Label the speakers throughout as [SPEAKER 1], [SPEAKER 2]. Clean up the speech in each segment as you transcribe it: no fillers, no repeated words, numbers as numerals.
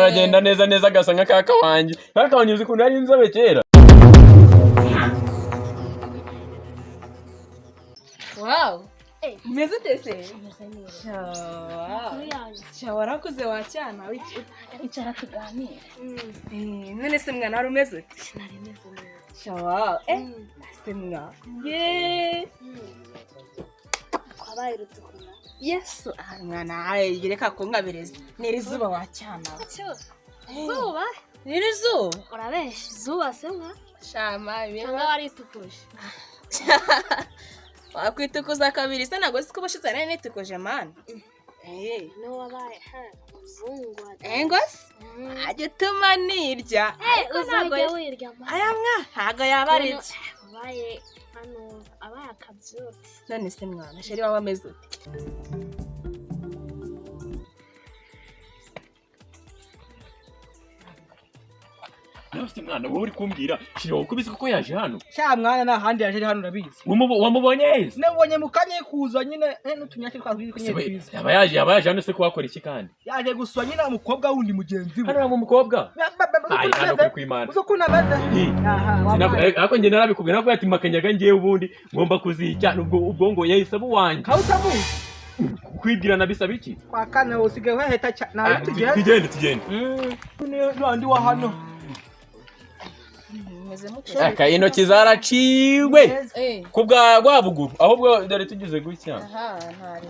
[SPEAKER 1] aragenda neza neza agasa nka kaka wanjye. Kaka wanjye uzi kuntu ari inzobe kera.
[SPEAKER 2] Wow. Umeze tese?
[SPEAKER 3] Umeze neza.
[SPEAKER 2] Warakuze wacyana
[SPEAKER 3] Icara tuganire.
[SPEAKER 2] None se mwana wari umeze?
[SPEAKER 3] Sinari meze neza.
[SPEAKER 2] Wow. Se mwana.
[SPEAKER 3] Kwabaye rutukura.
[SPEAKER 2] Yesu, mwana yereka ko ngabireze. Niri zuba wacyana.
[SPEAKER 3] Zuba?
[SPEAKER 2] Niri zuba?
[SPEAKER 3] Urabesha zuba se mwa?
[SPEAKER 2] Shama
[SPEAKER 3] Cyangwa waritukuje.
[SPEAKER 2] Wakwitukuza kabiri se nago siko bashitse nane nitukuje man.
[SPEAKER 3] No wabaye muzungu.
[SPEAKER 2] Engos? Agituma nirya.
[SPEAKER 3] Uzajya wirya man.
[SPEAKER 2] Aya mwa haga yabaritse.
[SPEAKER 3] Wabaye hano abaye akabyuti.
[SPEAKER 2] None se mwana sheri wawe ameze ute?
[SPEAKER 1] Nose mwana wowe uri kumbwira shiro kubise ko yaje hano.
[SPEAKER 4] Sha mwana na handi yaje hano urabizi.
[SPEAKER 1] Wamubonye hese?
[SPEAKER 4] Nabonye mukanye kuza nyine n'utunyake twazwi kunyekwiza.
[SPEAKER 1] Yabaye hano se ko wakora iki kandi?
[SPEAKER 4] Yaje guswa nyine umukobwa wundi mugenzi we.
[SPEAKER 1] Hano mu mukobwa? Ai hano kuri kwimana.
[SPEAKER 4] Uzo kunamaze.
[SPEAKER 1] Ako nge narabikubwira nako ati Makanyaga ngiye ubundi ngomba kuzicya ubwo ngo yahise buwanje.
[SPEAKER 4] Kautamu.
[SPEAKER 1] Kwibwira nabisaba iki?
[SPEAKER 4] Kwa kana usige weheta na
[SPEAKER 1] tugende.
[SPEAKER 4] Ndi wa hano.
[SPEAKER 1] Aka intoki zaraciwe kubwa gwabuguru ahubwo dore tugize gutya.
[SPEAKER 2] Ntari.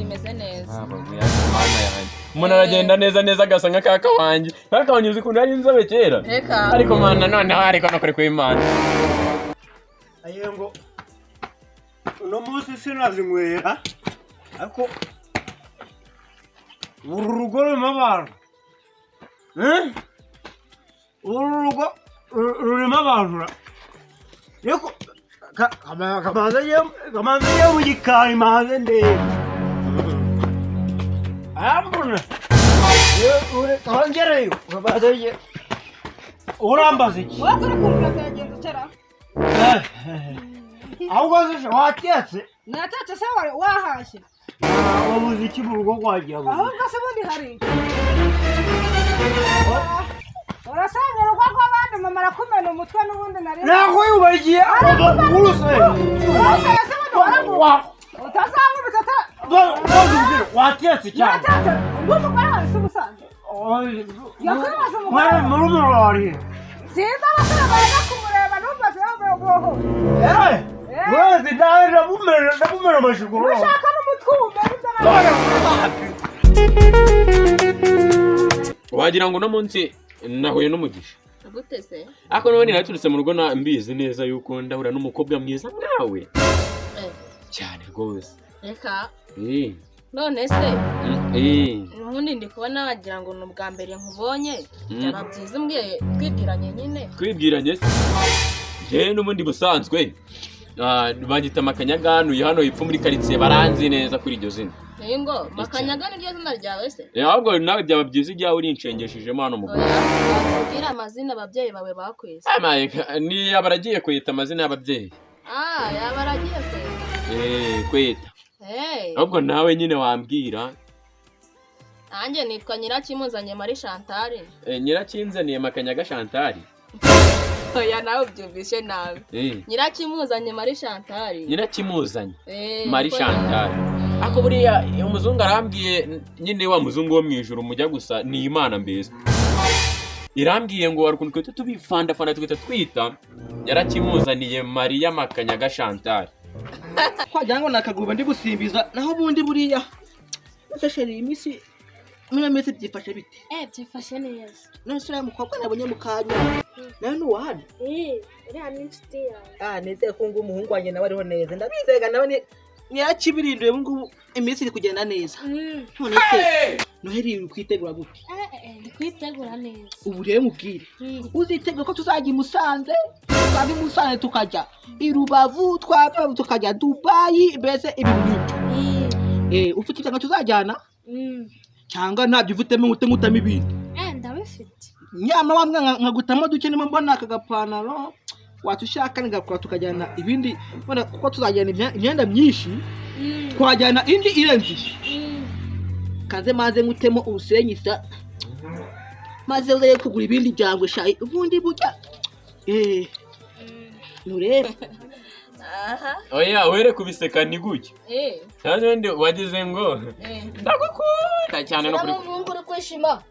[SPEAKER 2] Meze neza.
[SPEAKER 1] Umuntu aragenda neza neza agasa nka kaka wanjye. Kaka wanjye uzi kuntu ari inzobe kera. Ariko mana noneho ariko no kuri kw'Imana.
[SPEAKER 4] Ayengo uno munsi sinazinywera ariko urugo rumabara. Urugo rurimo abantu. Yego kamaze ye mu gikari maze ndebe. Ambona. Ure kangereyo kamaze ye. Urambaze iki?
[SPEAKER 2] Wakora kumva kagenda utera.
[SPEAKER 4] Ahubwo se watetse.
[SPEAKER 2] Natetse se wahashye.
[SPEAKER 4] Wabuze iki mu rugo kwagiye abo.
[SPEAKER 2] Ahubwo se bundi hari. Urasanga urugo rw'abandi mama arakumena umutwe n'ubundi nari.
[SPEAKER 4] Nako yubagiye uruse.
[SPEAKER 2] Urase se bundi waravuga. Utazanga bitata.
[SPEAKER 4] Watetse cyane.
[SPEAKER 2] Ngomba kwa hasi ubusanzwe. Yakwibaza umugore.
[SPEAKER 4] Murumurari.
[SPEAKER 2] Sinda basara baza kumureba numvaze yabeho.
[SPEAKER 4] Wezi ndabumera amashuguru.
[SPEAKER 2] Ushaka n'umutwumbe
[SPEAKER 1] Wagira ngo no munsi nahuye n'umugisha.
[SPEAKER 2] Gutese?
[SPEAKER 1] Ako none naturutse mu rugo na mbizi neza yuko ndahura n'umukobwa mwiza nkawe. Cyane rwose.
[SPEAKER 2] Reka. None se? Ubundi ndi kubona wagira ngo n'ubwa mbere nkubonye. Byaba byiza mbwiye twibwiranye nyine.
[SPEAKER 1] Twibwiranye se? Je n'ubundi busanzwe. Bagita Makanyaga hano hepfo muri quartier baranzi neza kuri iryo zina.
[SPEAKER 2] Yego, Makanyaga ni ryo zina ryawe se?
[SPEAKER 1] Ahubwo nawe byaba byiza ijya uri inshengeshejemo hano mu.
[SPEAKER 2] Bakubwira amazina ababyeyi bawe bakwese.
[SPEAKER 1] Ni abaragiye kwita amazina y'ababyeyi.
[SPEAKER 2] Yabaragiye kweta.
[SPEAKER 1] Kweta. Ahubwo nawe nyine wambwira.
[SPEAKER 2] Nanjye nitwa Nyirakimuzanye Marie Chantal.
[SPEAKER 1] Nyirakinzaniye Makanyaga Chantal.
[SPEAKER 2] Oya nawe ubyumvishe nawe. Nyirakimuzanye Marie Chantal.
[SPEAKER 1] Nyirakimuzanye Marie Chantal. Ako buriya umuzungu arambwiye nyine wa muzungu wo mwijuru mujya gusa ni Imana mbese. Irambwiye ngo warukuntu twita tubifanda twita yarakimuzaniye Maria Makanyaga Chantal.
[SPEAKER 4] Kwagira ngo nakagurwa ndi gusimbiza naho bundi buriya. Nashasheri imisi Muna mese byifashe bite?
[SPEAKER 3] Byifashe neza.
[SPEAKER 4] None sura mukobwa nabonye mukanya. Nawe nuwahana?
[SPEAKER 3] Uri hano inshuti yawe.
[SPEAKER 4] Neze ko ngo umuhungu wanjye nawe ariho neza. Ndabizega nawe nyakibirinduye ngo iminsi iri kugenda neza. None se Noheri uri kwitegura gute?
[SPEAKER 3] Ndi kwitegura neza.
[SPEAKER 4] Ubu rero mubwire. Uzitegura ko tuzajya Musanze, twabi Musanze tukajya i Rubavu, twaba tukajya Dubai, mbese ibintu. Ufite cyangwa tuzajyana? Cyangwa ntabyo ufitemo utamo ibindi.
[SPEAKER 3] Ndabifite.
[SPEAKER 4] Nyama wamwe nkagutamo duke nimo mbona akagapanaro watushaka ngakora tukajyana ibindi mbona kuko tuzajyana imyenda myinshi twajyana indi irenze. kaze maze ngutemo urusenyisa maze uzaye kugura ibindi byangwe shayi ubundi burya nurebe
[SPEAKER 1] oya were kubiseka ni gutya kandi wagize ngo ndagukunda cyane no kuri
[SPEAKER 3] kwishima